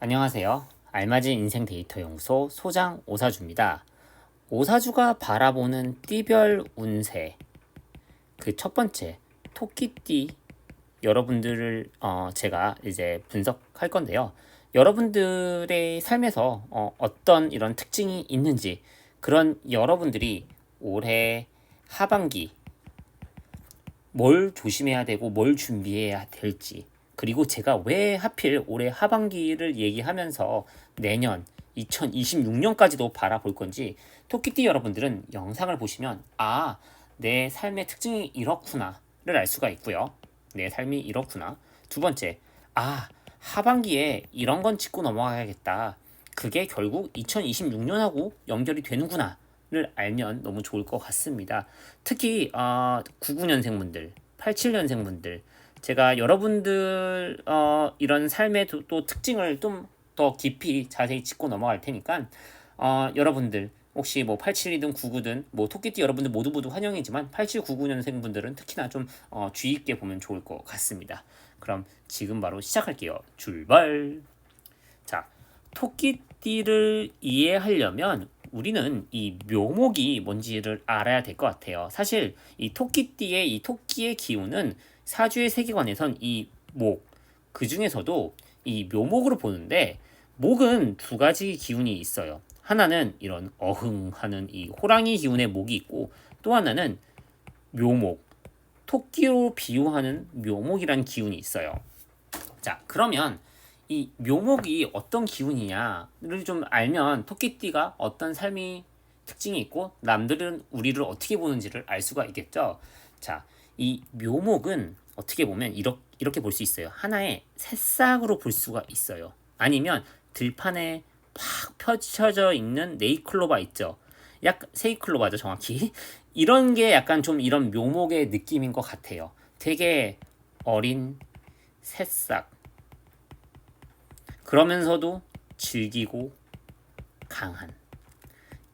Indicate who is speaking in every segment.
Speaker 1: 안녕하세요. 알맞은 인생 데이터 연구소 소장 오사주입니다. 오사주가 바라보는 띠별 운세. 그 첫 번째, 토끼띠 여러분들을 제가 이제 분석할 건데요. 여러분들의 삶에서 어떤 이런 특징이 있는지, 그런 여러분들이 올해 하반기 뭘 조심해야 되고 뭘 준비해야 될지, 그리고 제가 왜 하필 올해 하반기를 얘기하면서 내년 2026년까지도 바라볼 건지, 토끼띠 여러분들은 영상을 보시면 내 삶의 특징이 이렇구나를 알 수가 있고요. 내 삶이 이렇구나. 두 번째, 하반기에 이런 건 짚고 넘어가야겠다. 그게 결국 2026년하고 연결이 되는구나. 를 알면 너무 좋을 것 같습니다. 특히 99년생분들, 87년생분들, 제가 여러분들 이런 삶의 또 특징을 좀 더 깊이 자세히 짚고 넘어갈 테니까 여러분들 혹시 뭐 87이든 99든 뭐 토끼띠 여러분들 모두 환영이지만 87, 99년생분들은 특히나 좀 주의 있게 보면 좋을 것 같습니다. 그럼 지금 바로 시작할게요. 출발! 자, 토끼띠를 이해하려면 우리는 이 묘목이 뭔지를 알아야 될 것 같아요. 사실 이 토끼띠의 이 토끼의 기운은 사주의 세계관에선 이 목, 그 중에서도 이 묘목으로 보는데, 목은 두 가지 기운이 있어요. 하나는 이런 어흥하는 이 호랑이 기운의 목이 있고, 또 하나는 묘목, 토끼로 비유하는 묘목이라는 기운이 있어요. 자, 그러면 이 묘목이 어떤 기운이냐를 좀 알면 토끼띠가 어떤 삶이 특징이 있고 남들은 우리를 어떻게 보는지를 알 수가 있겠죠. 자, 이 묘목은 어떻게 보면 이렇게 볼 수 있어요. 하나의 새싹으로 볼 수가 있어요. 아니면 들판에 팍 펼쳐져 있는 네이클로바 있죠. 약간 세이클로바죠, 정확히. 이런 게 약간 좀 이런 묘목의 느낌인 것 같아요. 되게 어린 새싹, 그러면서도 질기고 강한,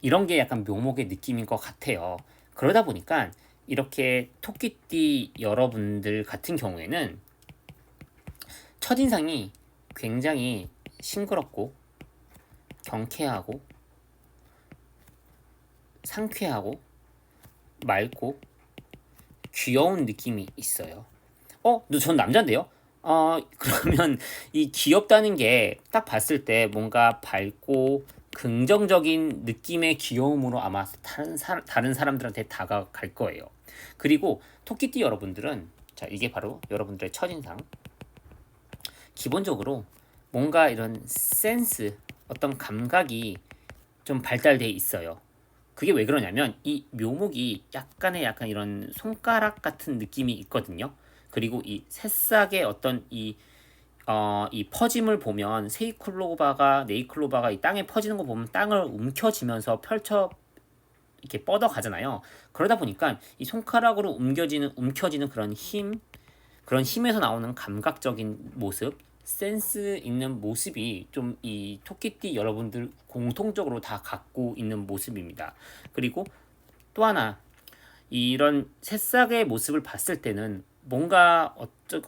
Speaker 1: 이런 게 약간 묘목의 느낌인 것 같아요. 그러다 보니까 이렇게 토끼띠 여러분들 같은 경우에는 첫인상이 굉장히 싱그럽고 경쾌하고 상쾌하고 맑고 귀여운 느낌이 있어요. 전 남잔데요? 그러면 이 귀엽다는 게 딱 봤을 때 뭔가 밝고 긍정적인 느낌의 귀여움으로 아마 다른 사람들한테 다가갈 거예요. 그리고 토끼띠 여러분들은, 자, 이게 바로 여러분들의 첫인상. 기본적으로 뭔가 이런 센스, 어떤 감각이 좀 발달돼 있어요. 그게 왜 그러냐면 이 묘목이 약간 이런 손가락 같은 느낌이 있거든요. 그리고 이 새싹의 어떤 이 퍼짐을 보면 네이클로바가 이 땅에 퍼지는 거 보면 땅을 움켜쥐면서 펼쳐 이렇게 뻗어 가잖아요. 그러다 보니까 이 손가락으로 움켜지는 그런 힘에서 나오는 감각적인 모습, 센스 있는 모습이 좀 이 토끼띠 여러분들 공통적으로 다 갖고 있는 모습입니다. 그리고 또 하나, 이런 새싹의 모습을 봤을 때는 뭔가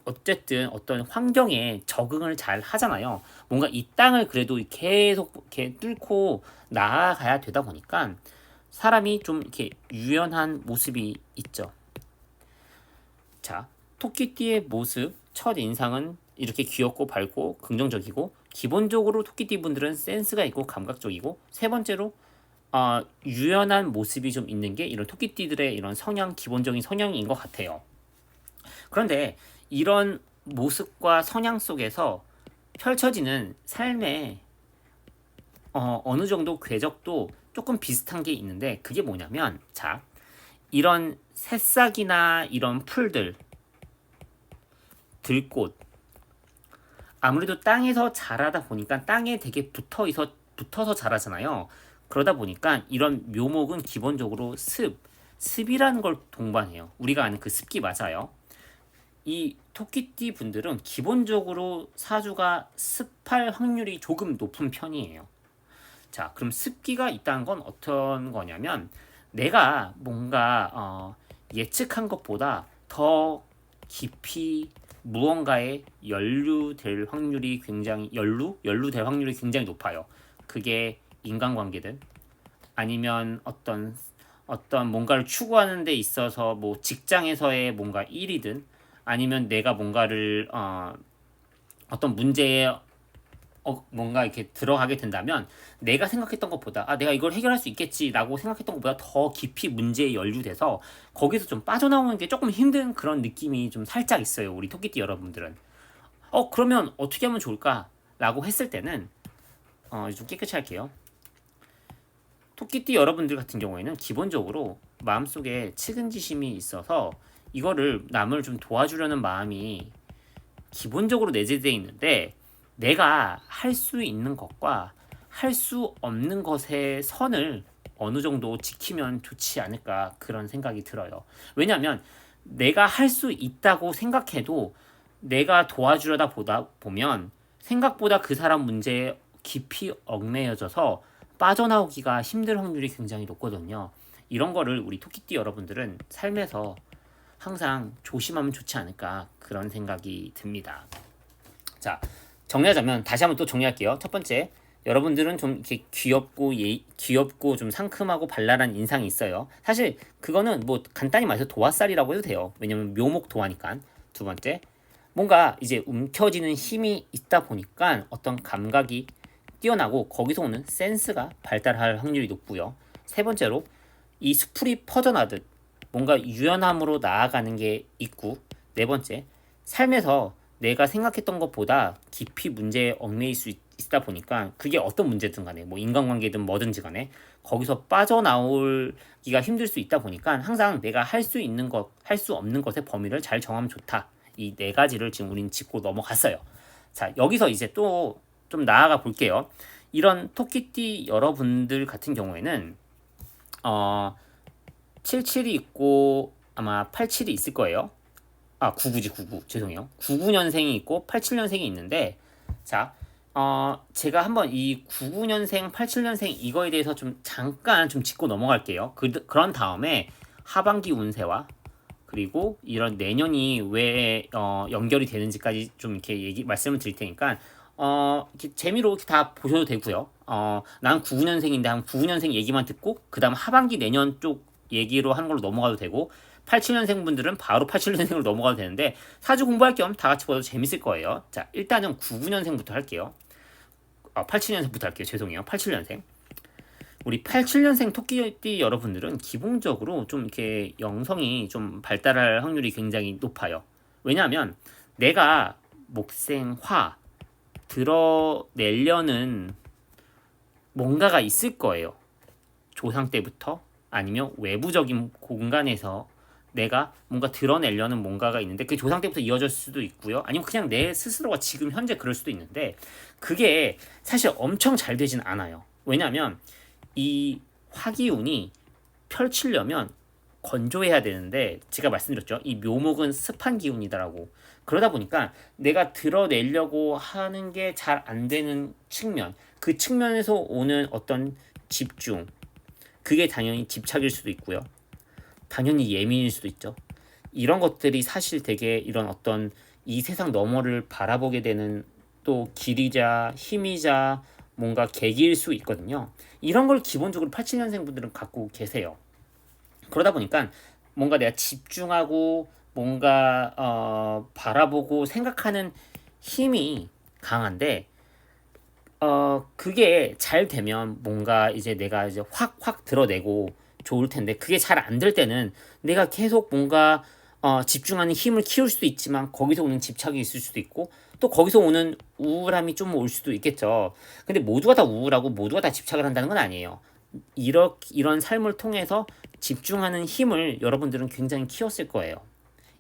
Speaker 1: 어쨌든 어떤 환경에 적응을 잘 하잖아요. 뭔가 이 땅을 그래도 계속 이렇게 뚫고 나아가야 되다 보니까 사람이 좀 이렇게 유연한 모습이 있죠. 자, 토끼띠의 모습, 첫 인상은 이렇게 귀엽고 밝고 긍정적이고, 기본적으로 토끼띠 분들은 센스가 있고 감각적이고, 세 번째로 유연한 모습이 좀 있는 게 이런 토끼띠들의 이런 기본적인 성향인 것 같아요. 그런데 이런 모습과 성향 속에서 펼쳐지는 삶의 어느 정도 궤적도 조금 비슷한 게 있는데, 그게 뭐냐면, 자, 이런 새싹이나 이런 풀들, 들꽃, 아무래도 땅에서 자라다 보니까 땅에 되게 붙어서 자라잖아요. 그러다 보니까 이런 묘목은 기본적으로 습이라는 걸 동반해요. 우리가 아는 그 습기 맞아요. 이 토끼띠 분들은 기본적으로 사주가 습할 확률이 조금 높은 편이에요. 자, 그럼 습기가 있다는 건 어떤 거냐면, 내가 뭔가 예측한 것보다 더 깊이 무언가에 연루될 확률이 굉장히 연루될 확률이 굉장히 높아요. 그게 인간관계든 아니면 어떤 뭔가를 추구하는 데 있어서 뭐 직장에서의 뭔가 일이든 아니면 내가 뭔가를 어떤 문제에 뭔가 이렇게 들어가게 된다면 내가 생각했던 것보다 내가 이걸 해결할 수 있겠지라고 생각했던 것보다 더 깊이 문제에 연루돼서 거기서 좀 빠져나오는 게 조금 힘든 그런 느낌이 좀 살짝 있어요. 우리 토끼띠 여러분들은. 그러면 어떻게 하면 좋을까? 라고 했을 때는 좀 깨끗이 할게요. 토끼띠 여러분들 같은 경우에는 기본적으로 마음속에 측은지심이 있어서 이거를 남을 좀 도와주려는 마음이 기본적으로 내재되어 있는데 내가 할 수 있는 것과 할 수 없는 것의 선을 어느 정도 지키면 좋지 않을까 그런 생각이 들어요. 왜냐하면 내가 할 수 있다고 생각해도 내가 도와주려다 보다 보면 생각보다 그 사람 문제에 깊이 얽매여져서 빠져나오기가 힘들 확률이 굉장히 높거든요. 이런 거를 우리 토끼띠 여러분들은 삶에서 항상 조심하면 좋지 않을까 그런 생각이 듭니다. 자, 정리하자면 다시 한번 또 정리할게요. 첫 번째, 여러분들은 좀 이렇게 귀엽고 좀 상큼하고 발랄한 인상이 있어요. 사실 그거는 뭐 간단히 말해서 도화살이라고 해도 돼요. 왜냐면 묘목 도화니까. 두 번째, 뭔가 이제 움켜쥐는 힘이 있다 보니까 어떤 감각이 뛰어나고 거기서 오는 센스가 발달할 확률이 높고요. 세 번째로 이 수풀이 퍼져나듯 뭔가 유연함으로 나아가는 게 있고, 네 번째, 삶에서 내가 생각했던 것보다 깊이 문제에 얽매일 수 있다 보니까 그게 어떤 문제든 간에 뭐 인간관계든 뭐든지 간에 거기서 빠져나오기가 힘들 수 있다 보니까 항상 내가 할 수 있는 것, 할 수 없는 것의 범위를 잘 정하면 좋다. 이 네 가지를 지금 우린 짚고 넘어갔어요. 자, 여기서 이제 또 좀 나아가 볼게요. 이런 토끼띠 여러분들 같은 경우에는 77이 있고 아마 87이 있을 거예요. 99지 99 죄송해요. 99년생이 있고 87년생이 있는데 자 제가 한번 이 99년생 87년생 이거에 대해서 좀 잠깐 좀 짚고 넘어갈게요. 그런 다음에 하반기 운세와 그리고 이런 내년이 왜 연결이 되는지까지 좀 이렇게 말씀을 드릴 테니까 이렇게 재미로 이렇게 다 보셔도 되고요. 난 99년생인데 한 99년생 얘기만 듣고 그 다음 하반기 내년 쪽 얘기로 하는 걸로 넘어가도 되고 87년생 분들은 바로 87년생으로 넘어가도 되는데 사주 공부할 겸 다 같이 보도 재밌을 거예요. 자, 일단은 99년생부터 할게요. 87년생부터 할게요. 죄송해요. 87년생. 우리 87년생 토끼띠 여러분들은 기본적으로 좀 이렇게 영성이 좀 발달할 확률이 굉장히 높아요. 왜냐하면 내가 목생화 드러내려는 뭔가가 있을 거예요. 조상 때부터 아니면 외부적인 공간에서 내가 뭔가 드러내려는 뭔가가 있는데 그게 조상 때부터 이어질 수도 있고요. 아니면 그냥 내 스스로가 지금 현재 그럴 수도 있는데 그게 사실 엄청 잘 되진 않아요. 왜냐하면 이 화기운이 펼치려면 건조해야 되는데 제가 말씀드렸죠. 이 묘목은 습한 기운이다라고. 그러다 보니까 내가 드러내려고 하는 게 잘 안 되는 측면, 그 측면에서 오는 어떤 집중, 그게 당연히 집착일 수도 있고요. 당연히 예민일 수도 있죠. 이런 것들이 사실 되게 이런 어떤 이 세상 너머를 바라보게 되는 또 길이자 힘이자 뭔가 계기일 수 있거든요. 이런 걸 기본적으로 87년생 분들은 갖고 계세요. 그러다 보니까 뭔가 내가 집중하고 뭔가 바라보고 생각하는 힘이 강한데 그게 잘 되면 뭔가 이제 내가 이제 확 드러내고 좋을 텐데 그게 잘 안 될 때는 내가 계속 뭔가 집중하는 힘을 키울 수도 있지만 거기서 오는 집착이 있을 수도 있고 또 거기서 오는 우울함이 좀 올 수도 있겠죠. 근데 모두가 다 우울하고 모두가 다 집착을 한다는 건 아니에요. 이런 삶을 통해서 집중하는 힘을 여러분들은 굉장히 키웠을 거예요.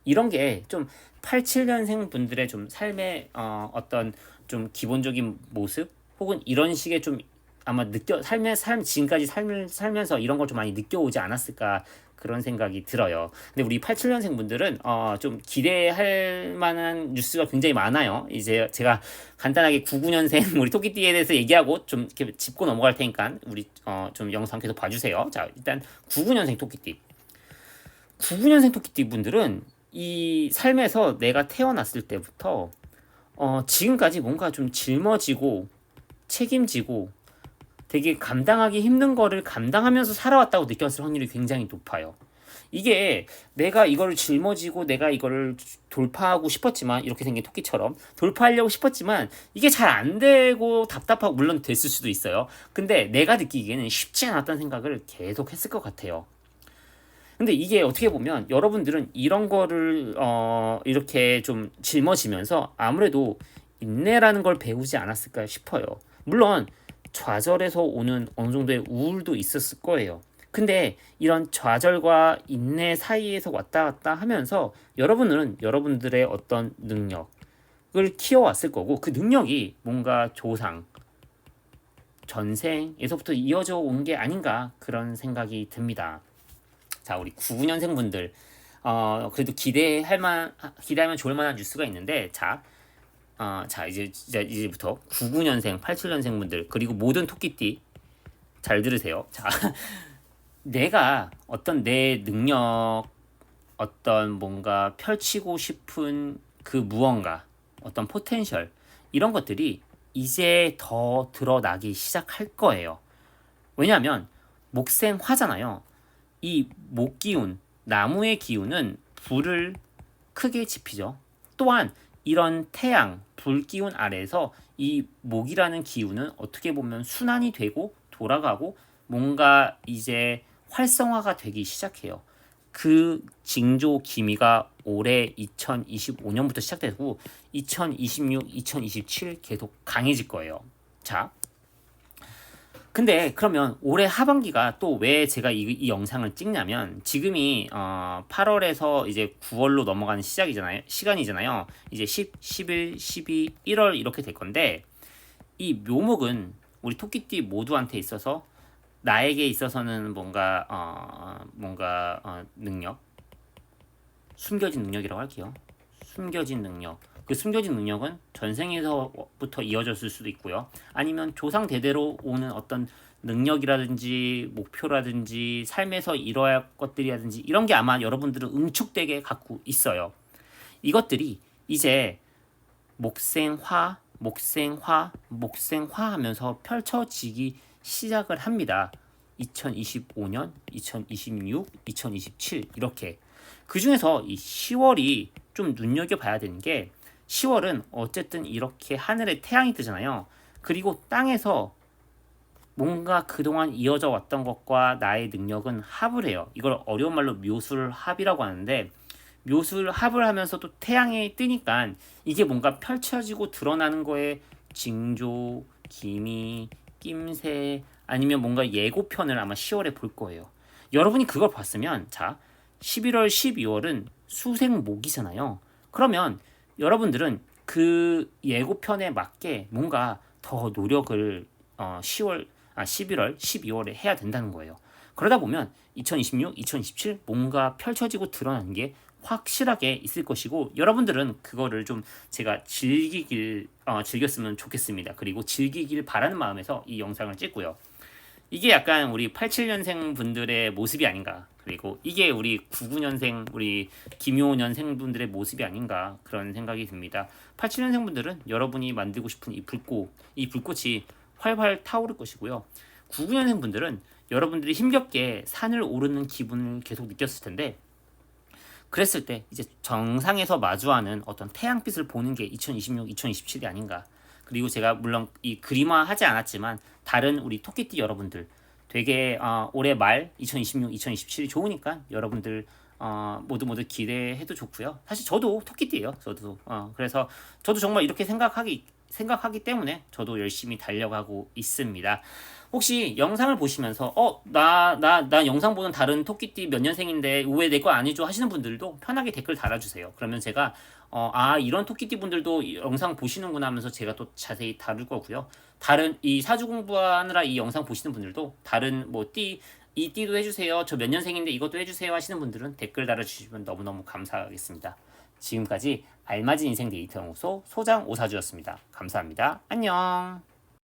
Speaker 1: 이런 게 좀 87년생 분들의 좀 삶의 어떤 좀 기본적인 모습 혹은 이런 식의 좀 아마 지금까지 삶을 살면서 이런 걸 좀 많이 느껴오지 않았을까 그런 생각이 들어요. 근데 우리 87년생 분들은 좀 기대할 만한 뉴스가 굉장히 많아요. 이제 제가 간단하게 99년생 우리 토끼띠에 대해서 얘기하고 좀 이렇게 짚고 넘어갈 테니까 우리 좀 영상 계속 봐주세요. 자, 일단 99년생 토끼띠 분들은 이 삶에서 내가 태어났을 때부터 지금까지 뭔가 좀 짊어지고 책임지고 되게 감당하기 힘든 거를 감당하면서 살아왔다고 느꼈을 확률이 굉장히 높아요. 이게 내가 이거를 짊어지고 내가 이거를 돌파하고 싶었지만, 이렇게 생긴 토끼처럼 돌파하려고 싶었지만 이게 잘 안 되고 답답하고, 물론 됐을 수도 있어요. 근데 내가 느끼기에는 쉽지 않았다는 생각을 계속 했을 것 같아요. 근데 이게 어떻게 보면 여러분들은 이런 거를 이렇게 좀 짊어지면서 아무래도 인내라는 걸 배우지 않았을까 싶어요. 물론 좌절에서 오는 어느 정도의 우울도 있었을 거예요. 근데 이런 좌절과 인내 사이에서 왔다 갔다 하면서 여러분은 여러분들의 어떤 능력을 키워왔을 거고, 그 능력이 뭔가 조상, 전생에서부터 이어져 온 게 아닌가, 그런 생각이 듭니다. 자, 우리 99년생 분들, 그래도 기대하면 좋을 만한 뉴스가 있는데, 자, 이제부터 99년생, 87년생 분들, 그리고 모든 토끼띠 잘 들으세요. 자, 내가 어떤 내 능력, 어떤 뭔가 펼치고 싶은 그 무언가, 어떤 포텐셜, 이런 것들이 이제 더 드러나기 시작할 거예요. 왜냐하면 목생화잖아요. 이 목기운, 나무의 기운은 불을 크게 지피죠. 또한 이런 태양, 불기운 아래에서 이 목이라는 기운은 어떻게 보면 순환이 되고 돌아가고 뭔가 이제 활성화가 되기 시작해요. 그 징조 기미가 올해 2025년부터 시작되고 2026, 2027 계속 강해질 거예요. 자, 근데 그러면 올해 하반기가 또 왜 제가 이 영상을 찍냐면, 지금이 8월에서 이제 9월로 넘어가는 시간이잖아요. 이제 10, 11, 12, 1월 이렇게 될 건데, 이 묘목은 우리 토끼띠 모두한테 있어서, 나에게 있어서는 능력, 숨겨진 능력이라고 할게요. 숨겨진 능력. 그 숨겨진 능력은 전생에서부터 이어졌을 수도 있고요. 아니면 조상 대대로 오는 어떤 능력이라든지 목표라든지 삶에서 이뤄야 할 것들이라든지, 이런 게 아마 여러분들은 응축되게 갖고 있어요. 이것들이 이제 목생화, 목생화, 목생화 하면서 펼쳐지기 시작을 합니다. 2025년, 2026, 2027 이렇게. 그 중에서 이 10월이 좀 눈여겨봐야 되는 게, 10월은 어쨌든 이렇게 하늘에 태양이 뜨잖아요. 그리고 땅에서 뭔가 그동안 이어져 왔던 것과 나의 능력은 합을 해요. 이걸 어려운 말로 묘술합이라고 하는데, 묘술합을 하면서도 태양이 뜨니까 이게 뭔가 펼쳐지고 드러나는 거에 징조, 기미, 낌새, 아니면 뭔가 예고편을 아마 10월에 볼 거예요. 여러분이 그걸 봤으면, 자, 11월, 12월은 수생목이잖아요. 그러면 여러분들은 그 예고편에 맞게 뭔가 더 노력을 11월, 12월에 해야 된다는 거예요. 그러다 보면 2026, 2027 뭔가 펼쳐지고 드러나는 게 확실하게 있을 것이고, 여러분들은 그거를 좀 제가 즐겼으면 좋겠습니다. 그리고 즐기길 바라는 마음에서 이 영상을 찍고요. 이게 약간 우리 87년생 분들의 모습이 아닌가, 그리고 이게 우리 99년생, 우리 김효년생 분들의 모습이 아닌가, 그런 생각이 듭니다. 87년생 분들은 여러분이 만들고 싶은 이 불꽃이 활활 타오를 것이고요. 99년생 분들은 여러분들이 힘겹게 산을 오르는 기분을 계속 느꼈을 텐데, 그랬을 때 이제 정상에서 마주하는 어떤 태양빛을 보는 게 2026, 2027이 아닌가. 그리고 제가 물론 이 그림화하지 않았지만 다른 우리 토끼띠 여러분들 되게 올해 말 2026, 2027이 좋으니까 여러분들 모두 기대해도 좋고요. 사실 저도 토끼띠예요. 저도 그래서 저도 정말 이렇게 생각하기 때문에 저도 열심히 달려가고 있습니다. 혹시 영상을 보시면서 나 영상 보는 다른 토끼띠 몇 년생인데 왜 내 거 아니죠 하시는 분들도 편하게 댓글 달아주세요. 그러면 제가 이런 토끼띠 분들도 영상 보시는구나 하면서 제가 또 자세히 다룰 거고요. 다른 이 사주 공부하느라 이 영상 보시는 분들도 다른 이 띠도 해주세요, 저 몇 년생인데 이것도 해주세요 하시는 분들은 댓글 달아주시면 너무너무 감사하겠습니다. 지금까지 알맞은 인생 데이터 연구소 소장 오사주였습니다. 감사합니다. 안녕.